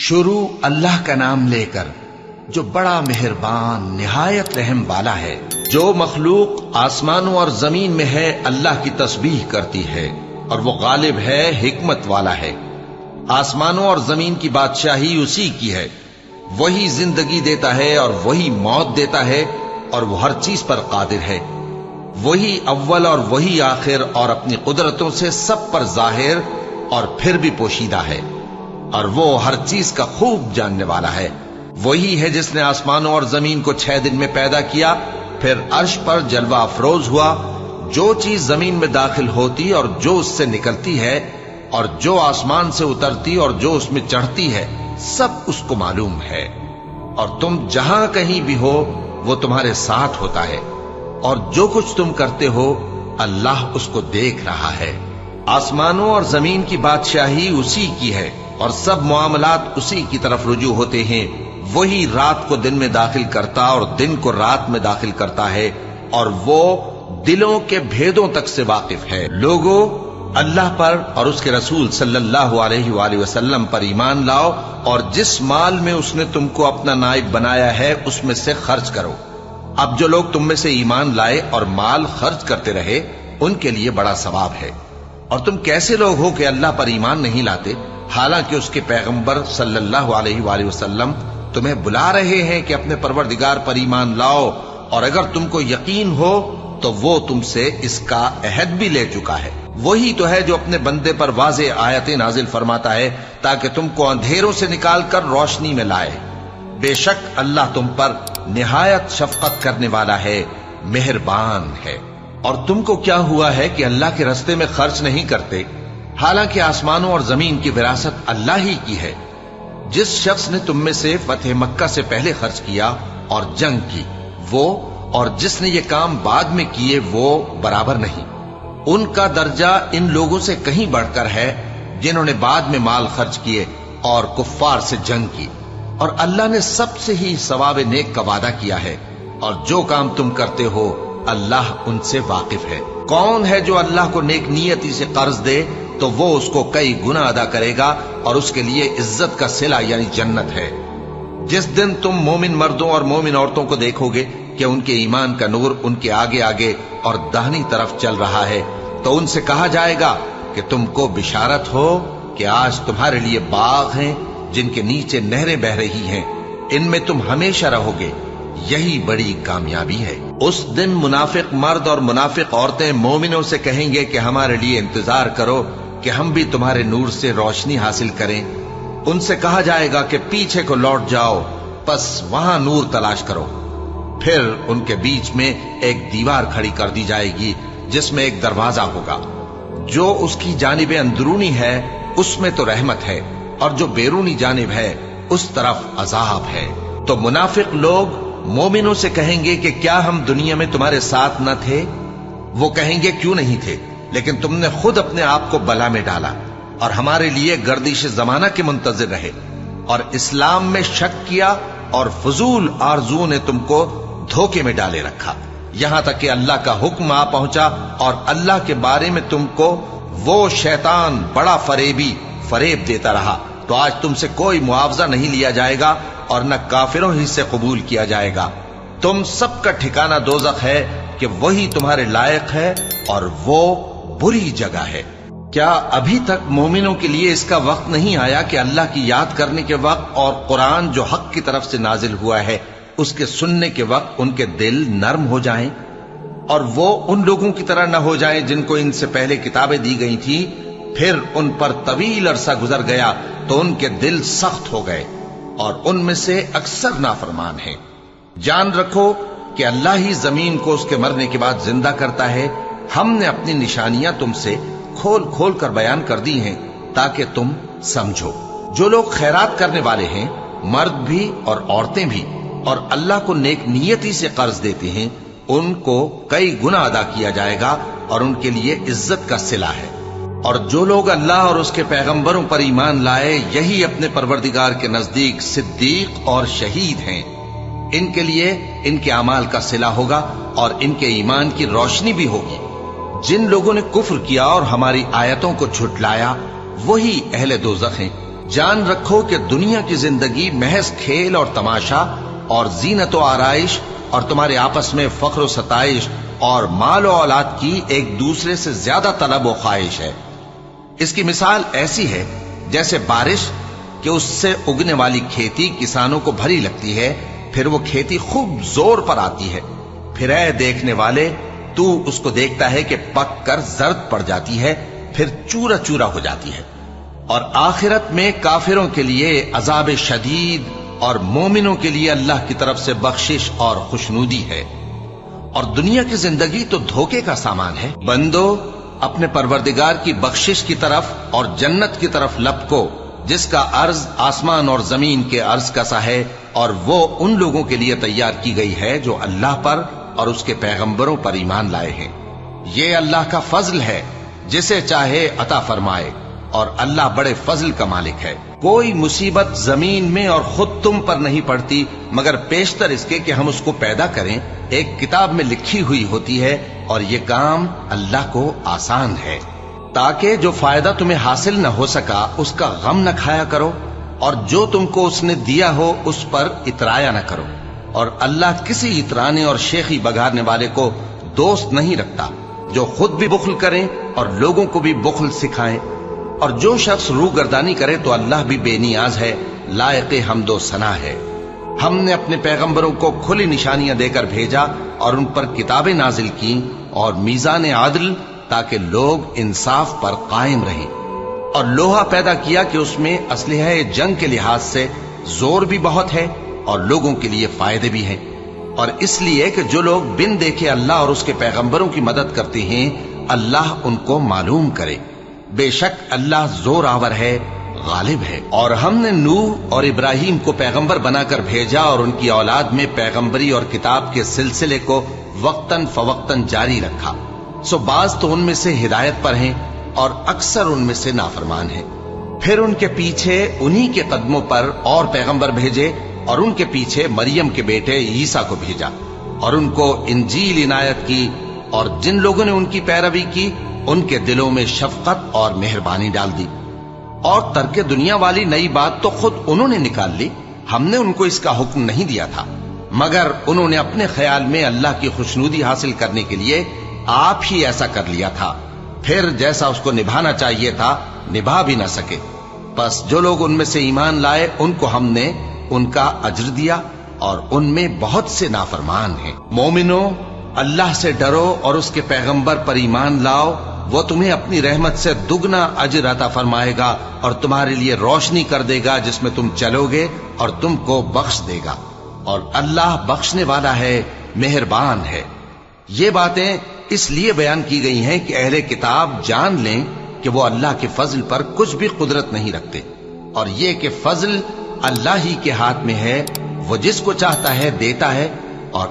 شروع اللہ کا نام لے کر جو بڑا مہربان نہایت رحم والا ہے۔ جو مخلوق آسمانوں اور زمین میں ہے اللہ کی تسبیح کرتی ہے اور وہ غالب ہے، حکمت والا ہے۔ آسمانوں اور زمین کی بادشاہی اسی کی ہے، وہی زندگی دیتا ہے اور وہی موت دیتا ہے اور وہ ہر چیز پر قادر ہے۔ وہی اول اور وہی آخر اور اپنی قدرتوں سے سب پر ظاہر اور پھر بھی پوشیدہ ہے، اور وہ ہر چیز کا خوب جاننے والا ہے۔ وہی ہے جس نے آسمانوں اور زمین کو 6 دن میں پیدا کیا، پھر عرش پر جلوہ افروز ہوا۔ جو چیز زمین میں داخل ہوتی اور جو اس سے نکلتی ہے، اور جو آسمان سے اترتی اور جو اس میں چڑھتی ہے، سب اس کو معلوم ہے۔ اور تم جہاں کہیں بھی ہو وہ تمہارے ساتھ ہوتا ہے، اور جو کچھ تم کرتے ہو اللہ اس کو دیکھ رہا ہے۔ آسمانوں اور زمین کی بادشاہی اسی کی ہے اور سب معاملات اسی کی طرف رجوع ہوتے ہیں۔ وہی رات کو دن میں داخل کرتا اور دن کو رات میں داخل کرتا ہے، اور وہ دلوں کے بھیدوں تک سے واقف ہے۔ لوگوں، اللہ پر اور اس کے رسول صلی اللہ علیہ وآلہ وسلم پر ایمان لاؤ، اور جس مال میں اس نے تم کو اپنا نائب بنایا ہے اس میں سے خرچ کرو۔ اب جو لوگ تم میں سے ایمان لائے اور مال خرچ کرتے رہے ان کے لیے بڑا ثواب ہے۔ اور تم کیسے لوگ ہو کہ اللہ پر ایمان نہیں لاتے، حالانکہ اس کے پیغمبر صلی اللہ علیہ وآلہ وسلم تمہیں بلا رہے ہیں کہ اپنے پروردگار پر ایمان لاؤ، اور اگر تم کو یقین ہو تو وہ تم سے اس کا عہد بھی لے چکا ہے۔ وہی تو ہے جو اپنے بندے پر واضح آیتیں نازل فرماتا ہے تاکہ تم کو اندھیروں سے نکال کر روشنی میں لائے۔ بے شک اللہ تم پر نہایت شفقت کرنے والا ہے، مہربان ہے۔ اور تم کو کیا ہوا ہے کہ اللہ کے رستے میں خرچ نہیں کرتے، حالانکہ آسمانوں اور زمین کی وراثت اللہ ہی کی ہے۔ جس شخص نے تم میں سے فتح مکہ سے پہلے خرچ کیا اور جنگ کی، وہ اور جس نے یہ کام بعد میں کیے وہ برابر نہیں۔ ان کا درجہ ان لوگوں سے کہیں بڑھ کر ہے جنہوں نے بعد میں مال خرچ کیے اور کفار سے جنگ کی، اور اللہ نے سب سے ہی ثواب نیک کا وعدہ کیا ہے، اور جو کام تم کرتے ہو اللہ ان سے واقف ہے۔ کون ہے جو اللہ کو نیک نیتی سے قرض دے تو وہ اس کو کئی گنا ادا کرے گا، اور اس کے لیے عزت کا صلہ یعنی جنت ہے۔ جس دن تم مومن مردوں اور مومن عورتوں کو دیکھو گے کہ ان کے ایمان کا نور ان کے آگے آگے اور داہنی طرف چل رہا ہے، تو ان سے کہا جائے گا کہ تم کو بشارت ہو کہ آج تمہارے لیے باغ ہیں جن کے نیچے نہریں بہ رہی ہیں، ان میں تم ہمیشہ رہو گے، یہی بڑی کامیابی ہے۔ اس دن منافق مرد اور منافق عورتیں مومنوں سے کہیں گے کہ ہمارے لیے انتظار کرو کہ ہم بھی تمہارے نور سے روشنی حاصل کریں۔ ان سے کہا جائے گا کہ پیچھے کو لوٹ جاؤ، پس وہاں نور تلاش کرو۔ پھر ان کے بیچ میں ایک دیوار کھڑی کر دی جائے گی جس میں ایک دروازہ ہوگا، جو اس کی جانب اندرونی ہے اس میں تو رحمت ہے، اور جو بیرونی جانب ہے اس طرف عذاب ہے۔ تو منافق لوگ مومنوں سے کہیں گے کہ کیا ہم دنیا میں تمہارے ساتھ نہ تھے؟ وہ کہیں گے کیوں نہیں تھے، لیکن تم نے خود اپنے آپ کو بلا میں ڈالا اور ہمارے لیے گردش زمانہ کے منتظر رہے، اور اسلام میں شک کیا، اور فضول آرزو نے تم کو دھوکے میں ڈالے رکھا، یہاں تک کہ اللہ کا حکم آ پہنچا، اور اللہ کے بارے میں تم کو وہ شیطان بڑا فریبی فریب دیتا رہا۔ تو آج تم سے کوئی معاوضہ نہیں لیا جائے گا اور نہ کافروں ہی سے قبول کیا جائے گا۔ تم سب کا ٹھکانہ دوزخ ہے کہ وہی تمہارے لائق ہے، اور وہ بری جگہ ہے۔ کیا ابھی تک مومنوں کے لیے اس کا وقت نہیں آیا کہ اللہ کی یاد کرنے کے وقت اور قرآن جو حق کی طرف سے نازل ہوا ہے اس کے سننے کے وقت ان کے دل نرم ہو جائیں، اور وہ ان لوگوں کی طرح نہ ہو جائیں جن کو ان سے پہلے کتابیں دی گئی تھیں، پھر ان پر طویل عرصہ گزر گیا تو ان کے دل سخت ہو گئے، اور ان میں سے اکثر نافرمان ہیں۔ جان رکھو کہ اللہ ہی زمین کو اس کے مرنے کے بعد زندہ کرتا ہے۔ ہم نے اپنی نشانیاں تم سے کھول کھول کر بیان کر دی ہیں تاکہ تم سمجھو۔ جو لوگ خیرات کرنے والے ہیں، مرد بھی اور عورتیں بھی، اور اللہ کو نیک نیتی سے قرض دیتے ہیں، ان کو کئی گنا ادا کیا جائے گا اور ان کے لیے عزت کا صلہ ہے۔ اور جو لوگ اللہ اور اس کے پیغمبروں پر ایمان لائے، یہی اپنے پروردگار کے نزدیک صدیق اور شہید ہیں۔ ان کے لیے ان کے اعمال کا صلہ ہوگا اور ان کے ایمان کی روشنی بھی ہوگی۔ جن لوگوں نے کفر کیا اور ہماری آیتوں کو جھٹلایا وہی اہل دوزخ ہیں۔ جان رکھو کہ دنیا کی زندگی محض کھیل اور تماشا اور زینت و آرائش اور تمہارے آپس میں فخر و ستائش اور مال و اولاد کی ایک دوسرے سے زیادہ طلب و خواہش ہے۔ اس کی مثال ایسی ہے جیسے بارش کہ اس سے اگنے والی کھیتی کسانوں کو بھری لگتی ہے، پھر وہ کھیتی خوب زور پر آتی ہے، پھر اے دیکھنے والے تو اس کو دیکھتا ہے کہ پک کر زرد پڑ جاتی ہے، پھر چورا چورا ہو جاتی ہے۔ اور آخرت میں کافروں کے لیے عذاب شدید اور مومنوں کے لیے اللہ کی طرف سے بخشش اور خوشنودی ہے۔ اور دنیا کی زندگی تو دھوکے کا سامان ہے۔ بندو اپنے پروردگار کی بخشش کی طرف اور جنت کی طرف لپکو جس کا عرض آسمان اور زمین کے عرض کا سا ہے، اور وہ ان لوگوں کے لیے تیار کی گئی ہے جو اللہ پر اور اس کے پیغمبروں پر ایمان لائے ہیں۔ یہ اللہ کا فضل ہے، جسے چاہے عطا فرمائے، اور اللہ بڑے فضل کا مالک ہے۔ کوئی مصیبت زمین میں اور خود تم پر نہیں پڑتی مگر پیشتر اس کے کہ ہم اس کو پیدا کریں ایک کتاب میں لکھی ہوئی ہوتی ہے، اور یہ کام اللہ کو آسان ہے، تاکہ جو فائدہ تمہیں حاصل نہ ہو سکا اس کا غم نہ کھایا کرو، اور جو تم کو اس نے دیا ہو اس پر اترایا نہ کرو۔ اور اللہ کسی اترانے اور شیخی بگارنے والے کو دوست نہیں رکھتا، جو خود بھی بخل کریں اور لوگوں کو بھی بخل سکھائیں۔ اور جو شخص روگردانی کرے تو اللہ بھی بے نیاز ہے، لائق حمد و ثنا ہے۔ ہم نے اپنے پیغمبروں کو کھلی نشانیاں دے کر بھیجا اور ان پر کتابیں نازل کی اور میزان عدل، تاکہ لوگ انصاف پر قائم رہیں۔ اور لوہا پیدا کیا کہ اس میں اسلحہ جنگ کے لحاظ سے زور بھی بہت ہے اور لوگوں کے لیے فائدے بھی ہیں، اور اس لیے کہ جو لوگ بن دیکھے اللہ اور اس کے پیغمبروں کی مدد کرتے ہیں اللہ ان کو معلوم کرے۔ بے شک اللہ زور آور ہے، غالب ہے۔ اور ہم نے نوح اور ابراہیم کو پیغمبر بنا کر بھیجا اور ان کی اولاد میں پیغمبری اور کتاب کے سلسلے کو وقتاً فوقتاً جاری رکھا، سو بعض تو ان میں سے ہدایت پر ہیں اور اکثر ان میں سے نافرمان ہیں۔ پھر ان کے پیچھے انہی کے قدموں پر اور پیغمبر بھیجے، اور ان کے پیچھے مریم کے بیٹے عیسیٰ کو بھیجا، اور ان کو انجیل عنایت کی، اور جن لوگوں نے ان کی پیروی کی ان کے دلوں میں شفقت اور مہربانی ڈال دی۔ اور ترک دنیا والی نئی بات تو خود انہوں نے نکال لی، ہم نے ان کو اس کا حکم نہیں دیا تھا، مگر انہوں نے اپنے خیال میں اللہ کی خوشنودی حاصل کرنے کے لیے آپ ہی ایسا کر لیا تھا، پھر جیسا اس کو نبھانا چاہیے تھا نبھا بھی نہ سکے۔ بس جو لوگ ان میں سے ایمان لائے ان کو ہم نے ان کا اجر دیا، اور ان میں بہت سے نافرمان ہیں۔ مومنو اللہ سے ڈرو اور اس کے پیغمبر پر ایمان لاؤ، وہ تمہیں اپنی رحمت سے دگنا اجر عطا فرمائے گا اور تمہارے لیے روشنی کر دے گا جس میں تم چلو گے، اور تم کو بخش دے گا، اور اللہ بخشنے والا ہے، مہربان ہے۔ یہ باتیں اس لیے بیان کی گئی ہیں کہ اہل کتاب جان لیں کہ وہ اللہ کے فضل پر کچھ بھی قدرت نہیں رکھتے، اور یہ کہ فضل اللہ ہی کے ہاتھ میں ہے، وہ جس کو چاہتا ہے دیتا ہے، اور